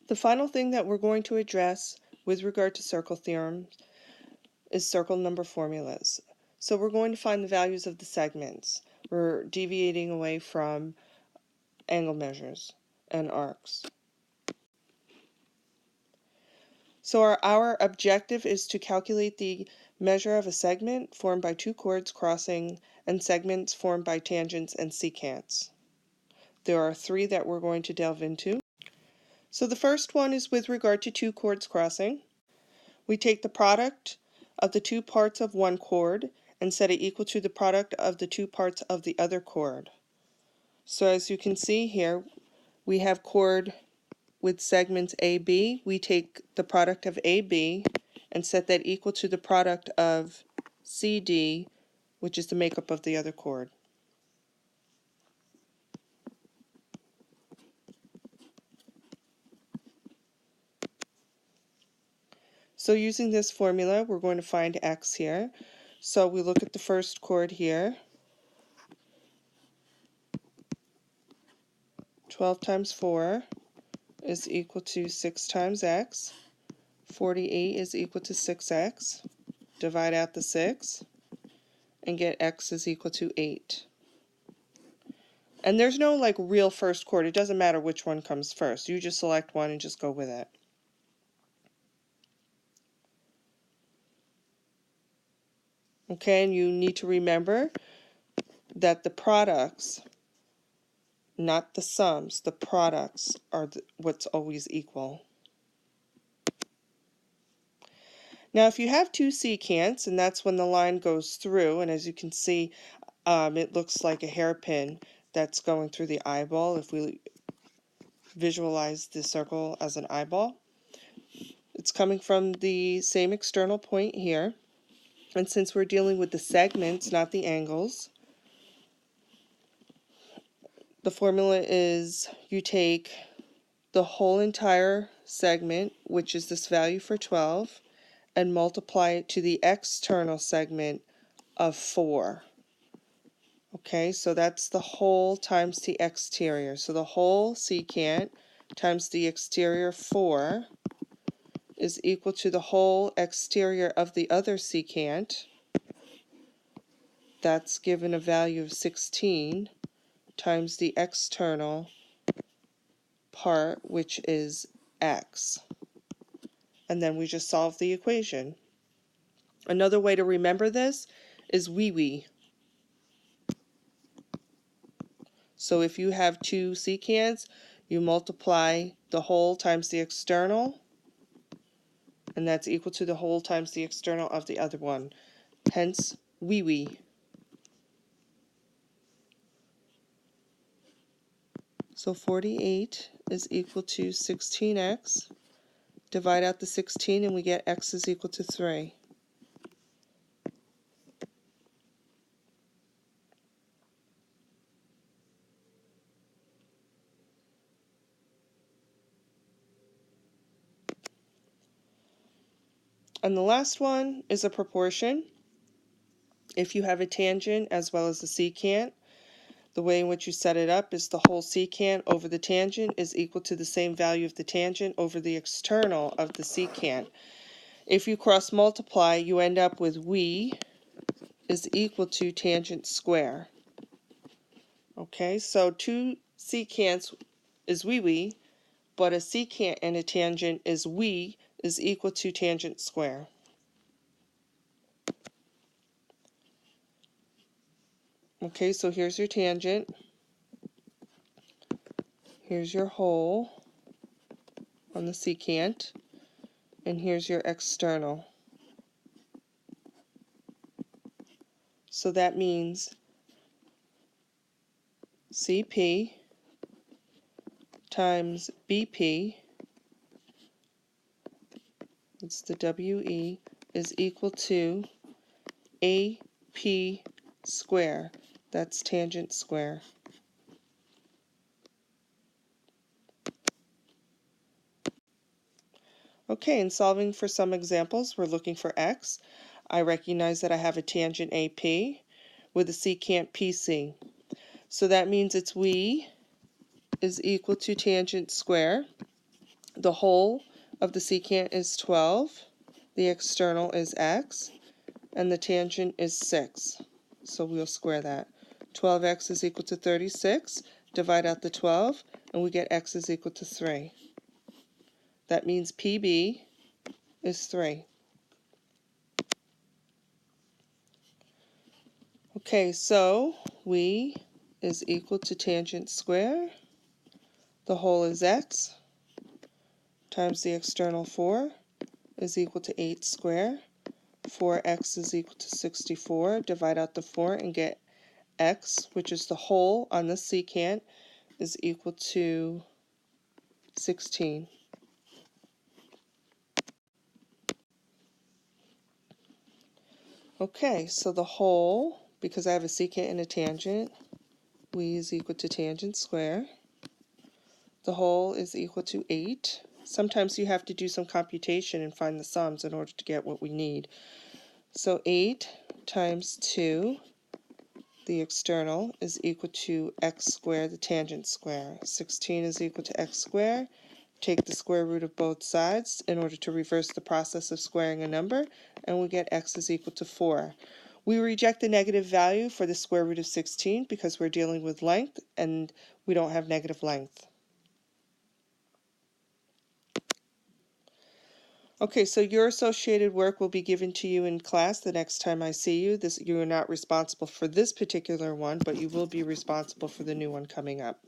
The final thing that we're going to address with regard to circle theorems is circle number formulas. So we're going to find the values of the segments. We're deviating away from angle measures and arcs. So our objective is to calculate the measure of a segment formed by two chords crossing and segments formed by tangents and secants. There are three that we're going to delve into. So the first one is with regard to two chords crossing. We take the product of the two parts of one chord and set it equal to the product of the two parts of the other chord. So as you can see here, we have chord with segments AB. We take the product of AB and set that equal to the product of CD, which is the makeup of the other chord. So using this formula, we're going to find X here. So we look at the first chord here. 12 times 4 is equal to 6 times X. 48 is equal to 6X. Divide out the 6 and get X is equal to 8. And there's no like real first chord. It doesn't matter which one comes first. You just select one and just go with it. Okay, and you need to remember that the products, not the sums, the products are what's always equal. Now if you have two secants, and that's when the line goes through, and as you can see, it looks like a hairpin that's going through the eyeball if we visualize the circle as an eyeball. It's coming from the same external point here, and since we're dealing with the segments, not the angles, the formula is you take the whole entire segment, which is this value for 12, and multiply it to the external segment of 4. Okay, so that's the whole times the exterior. So the whole secant times the exterior 4 is equal to the whole exterior of the other secant. That's given a value of 16 times the external part, which is X. And then we just solve the equation. Another way to remember this is wee. So if you have two secants, you multiply the whole times the external, and that's equal to the whole times the external of the other one. Hence, wee. So 48 is equal to 16x. Divide out the 16 and we get x is equal to 3. And the last one is a proportion. If you have a tangent as well as a secant, the way in which you set it up is the whole secant over the tangent is equal to the same value of the tangent over the external of the secant. If you cross multiply, you end up with wee is equal to tangent square. Okay, so two secants is wee, but a secant and a tangent is wee is equal to tangent square. Okay, so here's your tangent. Here's your hole on the secant. And here's your external. So that means CP times BP, it's the WE, is equal to AP square. That's tangent square. Okay, in solving for some examples, we're looking for x. I recognize that I have a tangent AP with a secant PC. So that means its we is equal to tangent square. The whole of the secant is 12, the external is x, and the tangent is 6. So we'll square that. 12x is equal to 36. Divide out the 12, and we get x is equal to 3. That means PB is 3. Okay, so we is equal to tangent square. The whole is x times the external 4 is equal to 8 square. 4x is equal to 64. Divide out the 4 and get x, which is the whole on the secant, is equal to 16. Okay, so the whole, because I have a secant and a tangent, we is equal to tangent square. The whole is equal to 8. Sometimes you have to do some computation and find the sums in order to get what we need. So 8 times 2, the external, is equal to x squared, the tangent square. 16 is equal to x squared. Take the square root of both sides in order to reverse the process of squaring a number, and we get x is equal to 4. We reject the negative value for the square root of 16 because we're dealing with length and we don't have negative length. Okay, so your associated work will be given to you in class the next time I see you. You are not responsible for this particular one, but you will be responsible for the new one coming up.